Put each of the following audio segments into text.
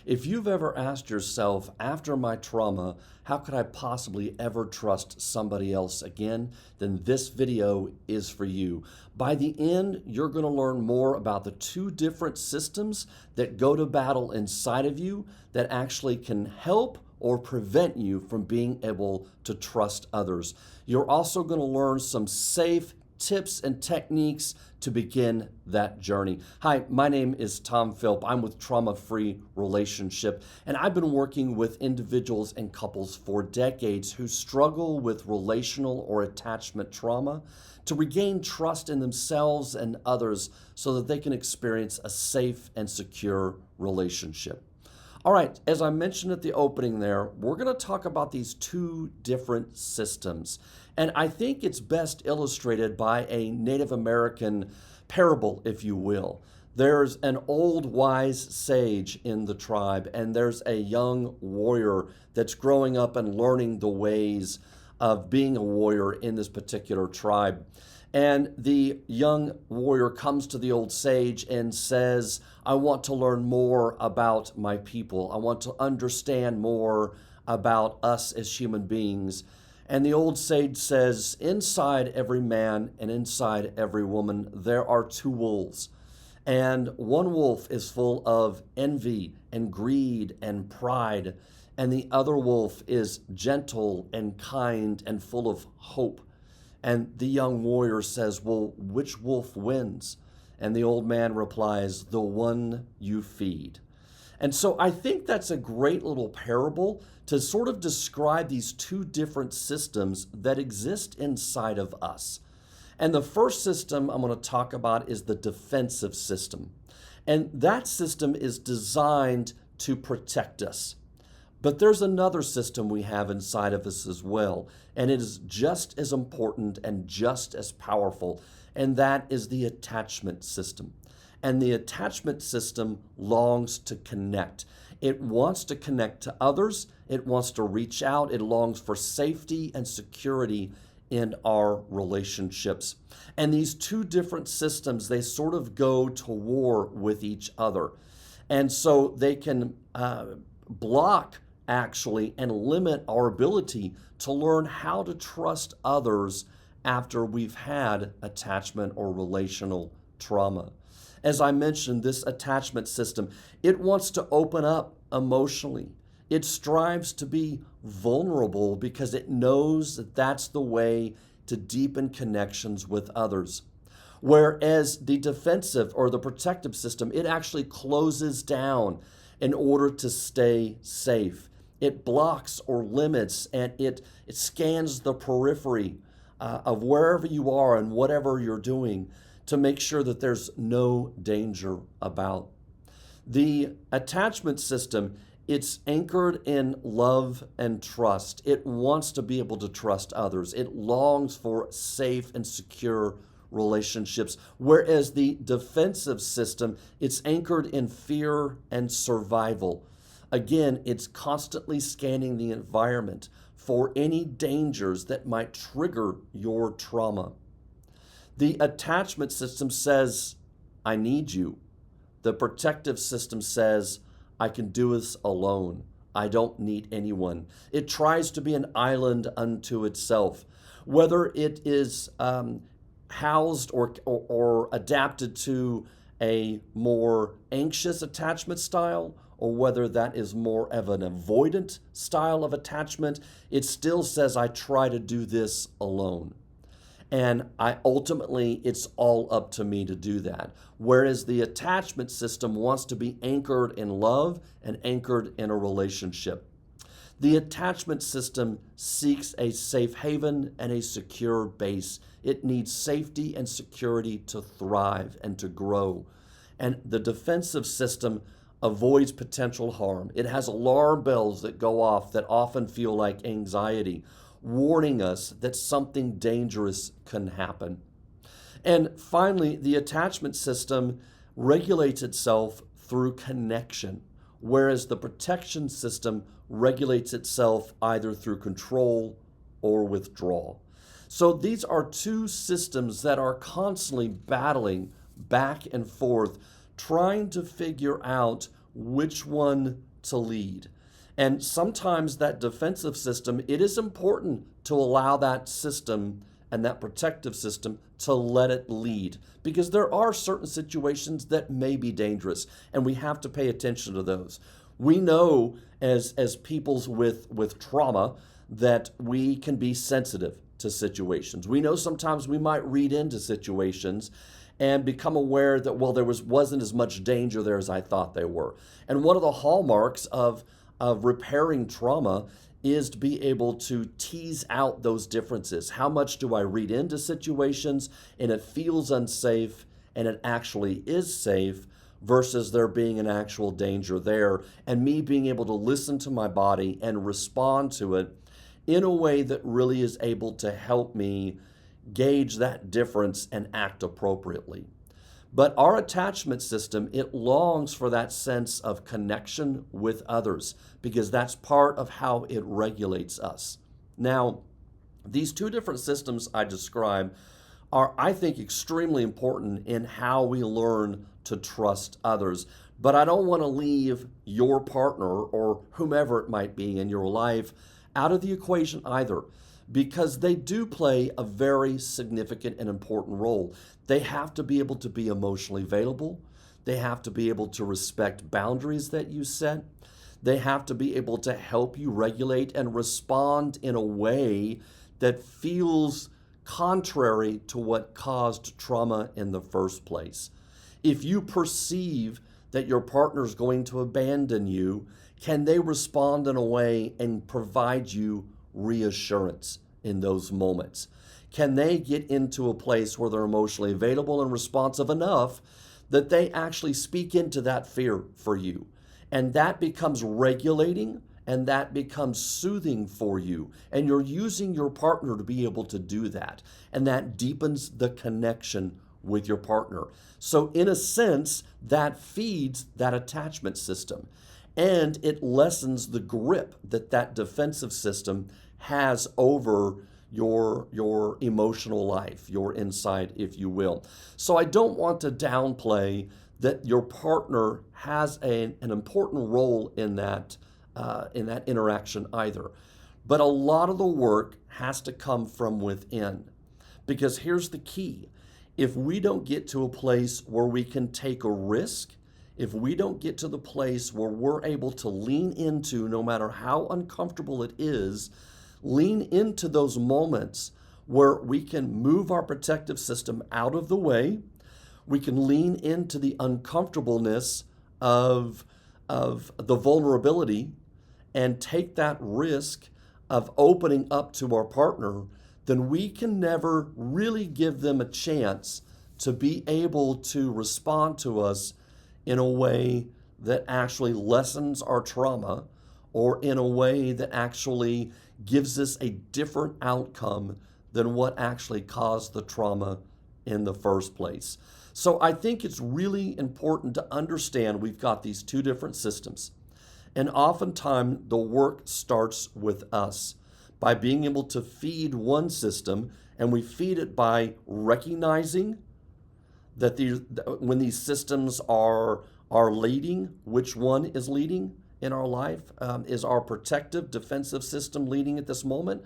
If you've ever asked yourself, after my trauma, how could I possibly ever trust somebody else again, then this video is for you. By the end, you're going to learn more about the two different systems that go to battle inside of you that actually can help or prevent you from being able to trust others. You're also going to learn some safe tips and techniques to begin that journey. Hi, my name is Tom Philp. I'm with Trauma Free Relationship, and I've been working with individuals and couples for decades who struggle with relational or attachment trauma to regain trust in themselves and others so that they can experience a safe and secure relationship. All right, as I mentioned at the opening there, we're going to talk about these two different systems. And I think it's best illustrated by a Native American parable, if you will. There's an old wise sage in the tribe, and there's a young warrior that's growing up and learning the ways of being a warrior in this particular tribe. And the young warrior comes to the old sage and says, I want to learn more about my people. I want to understand more about us as human beings. And the old sage says, inside every man and inside every woman, there are two wolves. And one wolf is full of envy and greed and pride. And the other wolf is gentle and kind and full of hope. And the young warrior says, well, which wolf wins? And the old man replies, the one you feed. And so I think that's a great little parable to sort of describe these two different systems that exist inside of us. And the first system I'm going to talk about is the defensive system. And that system is designed to protect us. But there's another system we have inside of us as well, and it is just as important and just as powerful, and that is the attachment system. And the attachment system longs to connect. It wants to connect to others, it wants to reach out, it longs for safety and security in our relationships. And these two different systems, they sort of go to war with each other. And so they can block actually and limit our ability to learn how to trust others after we've had attachment or relational trauma. As I mentioned, this attachment system, it wants to open up emotionally. It strives to be vulnerable because it knows that that's the way to deepen connections with others. Whereas the defensive or the protective system, it actually closes down in order to stay safe. It blocks or limits, and it scans the periphery of wherever you are and whatever you're doing to make sure that there's no danger about. The attachment system, it's anchored in love and trust. It wants to be able to trust others. It longs for safe and secure relationships, whereas the defensive system, it's anchored in fear and survival. Again, it's constantly scanning the environment for any dangers that might trigger your trauma. The attachment system says, I need you. The protective system says, I can do this alone. I don't need anyone. It tries to be an island unto itself. Whether it is housed or adapted to a more anxious attachment style, or whether that is more of an avoidant style of attachment, it still says, I try to do this alone. And ultimately, it's all up to me to do that. Whereas the attachment system wants to be anchored in love and anchored in a relationship. The attachment system seeks a safe haven and a secure base. It needs safety and security to thrive and to grow. And the defensive system avoids potential harm. It has alarm bells that go off that often feel like anxiety, warning us that something dangerous can happen. And finally, the attachment system regulates itself through connection, whereas the protection system regulates itself either through control or withdrawal. So these are two systems that are constantly battling back and forth, trying to figure out which one to lead. And sometimes that defensive system, it is important to allow that system and that protective system to let it lead, because there are certain situations that may be dangerous and we have to pay attention to those. We know as peoples with trauma that we can be sensitive to situations. We know sometimes we might read into situations and become aware that, well, wasn't as much danger there as I thought there were. And one of the hallmarks of repairing trauma is to be able to tease out those differences. How much do I read into situations and it feels unsafe and it actually is safe, versus there being an actual danger there, and me being able to listen to my body and respond to it in a way that really is able to help me gauge that difference and act appropriately. But our attachment system, it longs for that sense of connection with others, because that's part of how it regulates us. Now, these two different systems I describe are, I think, extremely important in how we learn to trust others. But I don't want to leave your partner or whomever it might be in your life out of the equation either, because they do play a very significant and important role. They have to be able to be emotionally available. They have to be able to respect boundaries that you set. They have to be able to help you regulate and respond in a way that feels contrary to what caused trauma in the first place. If you perceive that your partner is going to abandon you, can they respond in a way and provide you reassurance in those moments? Can they get into a place where they're emotionally available and responsive enough that they actually speak into that fear for you? And that becomes regulating and that becomes soothing for you. And you're using your partner to be able to do that. And that deepens the connection with your partner. So in a sense, that feeds that attachment system. And it lessens the grip that that defensive system has over your emotional life, your insight, if you will. So I don't want to downplay that your partner has an important role in that interaction either. But a lot of the work has to come from within. Because here's the key. If we don't get to a place where we can take a risk, if we don't get to the place where we're able to lean into, no matter how uncomfortable it is, lean into those moments where we can move our protective system out of the way, we can lean into the uncomfortableness of the vulnerability and take that risk of opening up to our partner, then we can never really give them a chance to be able to respond to us in a way that actually lessens our trauma, or in a way that actually gives us a different outcome than what actually caused the trauma in the first place. So I think it's really important to understand we've got these two different systems. And oftentimes the work starts with us by being able to feed one system, and we feed it by recognizing that when these systems are leading, which one is leading in our life? Is our protective defensive system leading at this moment,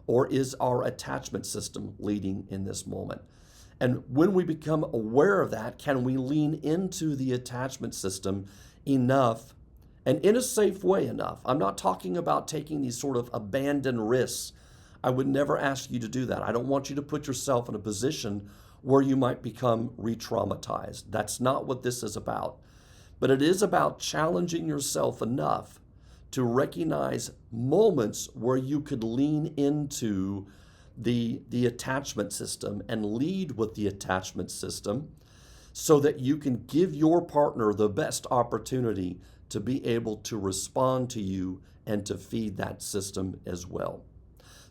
or is our attachment system leading in this moment? And when we become aware of that, can we lean into the attachment system enough and in a safe way enough? I'm not talking about taking these sort of abandoned risks. I would never ask you to do that. I don't want you to put yourself in a position where you might become re-traumatized. That's not what this is about. But it is about challenging yourself enough to recognize moments where you could lean into the attachment system and lead with the attachment system, so that you can give your partner the best opportunity to be able to respond to you and to feed that system as well.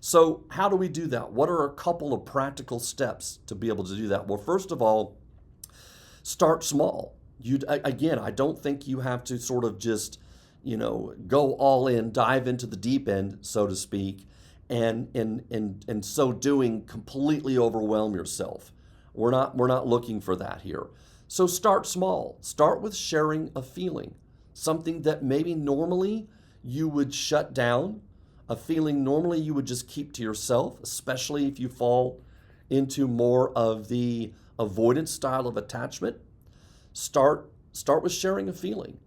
So how do we do that? What are a couple of practical steps to be able to do that? Well, first of all, start small. Again, I don't think you have to sort of just, go all in, dive into the deep end, so to speak, and in so doing completely overwhelm yourself. We're not looking for that here. So start small. Start with sharing a feeling. something that maybe normally you would shut down, a feeling normally you would just keep to yourself, especially if you fall into more of the avoidance style of attachment. Start with sharing a feeling.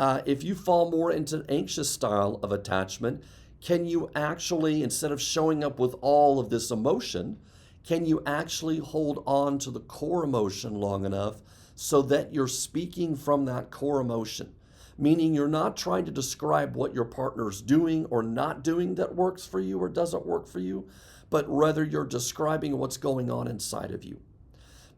If you fall more into an anxious style of attachment, can you actually, instead of showing up with all of this emotion, can you actually hold on to the core emotion long enough so that you're speaking from that core emotion? Meaning you're not trying to describe what your partner's doing or not doing that works for you or doesn't work for you, but rather you're describing what's going on inside of you.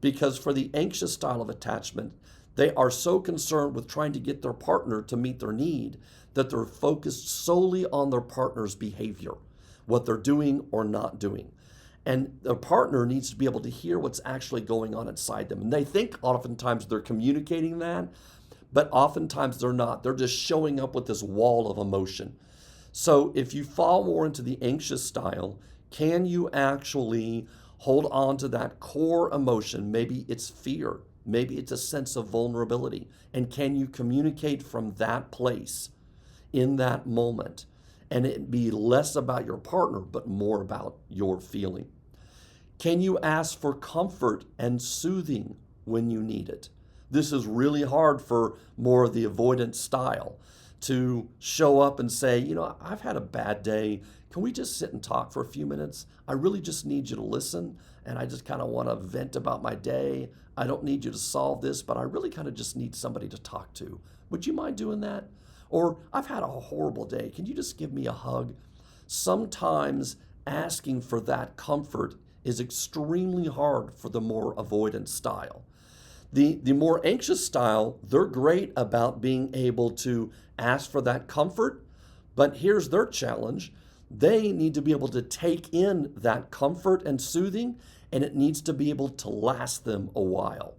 Because for the anxious style of attachment, they are so concerned with trying to get their partner to meet their need that they're focused solely on their partner's behavior, what they're doing or not doing. And their partner needs to be able to hear what's actually going on inside them. And they think oftentimes they're communicating that, but oftentimes they're not. They're just showing up with this wall of emotion. So if you fall more into the anxious style, can you actually hold on to that core emotion? Maybe it's fear. Maybe it's a sense of vulnerability. And can you communicate from that place in that moment? And it be less about your partner, but more about your feeling. Can you ask for comfort and soothing when you need it? This is really hard for more of the avoidance style, to show up and say, I've had a bad day. Can we just sit and talk for a few minutes? I really just need you to listen, and I just kind of want to vent about my day. I don't need you to solve this, but I really kind of just need somebody to talk to. Would you mind doing that? Or I've had a horrible day. Can you just give me a hug? Sometimes asking for that comfort is extremely hard for the more avoidance style. The more anxious style, they're great about being able to ask for that comfort, but here's their challenge. They need to be able to take in that comfort and soothing, and it needs to be able to last them a while.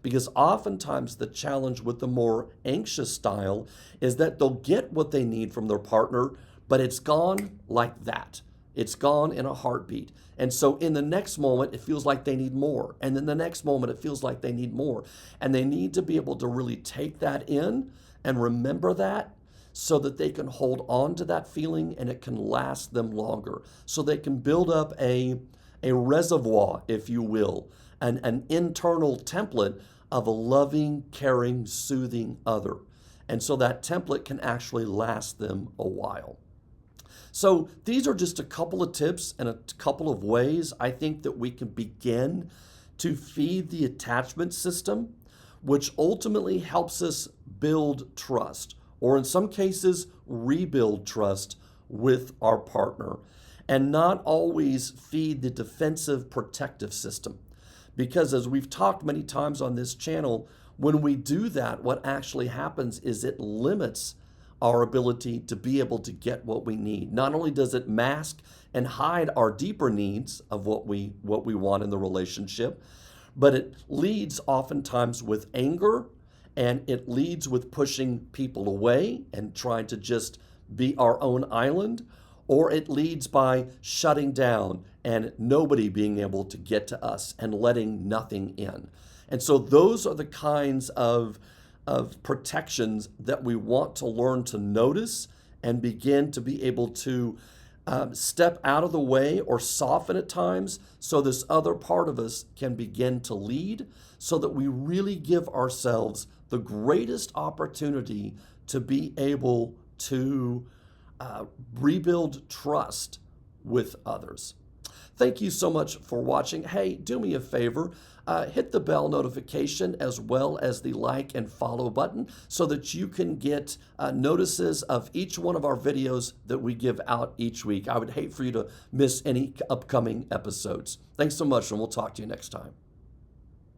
Because oftentimes the challenge with the more anxious style is that they'll get what they need from their partner, but it's gone like that. It's gone in a heartbeat. And so in the next moment, it feels like they need more. And then the next moment, it feels like they need more. And they need to be able to really take that in and remember that so that they can hold on to that feeling and it can last them longer. So they can build up a reservoir, if you will, an internal template of a loving, caring, soothing other. And so that template can actually last them a while. So these are just a couple of tips and a couple of ways I think that we can begin to feed the attachment system, which ultimately helps us build trust, or in some cases, rebuild trust with our partner, and not always feed the defensive protective system. Because as we've talked many times on this channel, when we do that, what actually happens is it limits our ability to be able to get what we need. Not only does it mask and hide our deeper needs of what we want in the relationship, but it leads oftentimes with anger, and it leads with pushing people away and trying to just be our own island, or it leads by shutting down and nobody being able to get to us and letting nothing in. And so those are the kinds of protections that we want to learn to notice and begin to be able to step out of the way or soften at times so this other part of us can begin to lead, so that we really give ourselves the greatest opportunity to be able to rebuild trust with others. Thank you so much for watching. Hey, do me a favor. Hit the bell notification as well as the like and follow button so that you can get notices of each one of our videos that we give out each week. I would hate for you to miss any upcoming episodes. Thanks so much, and we'll talk to you next time.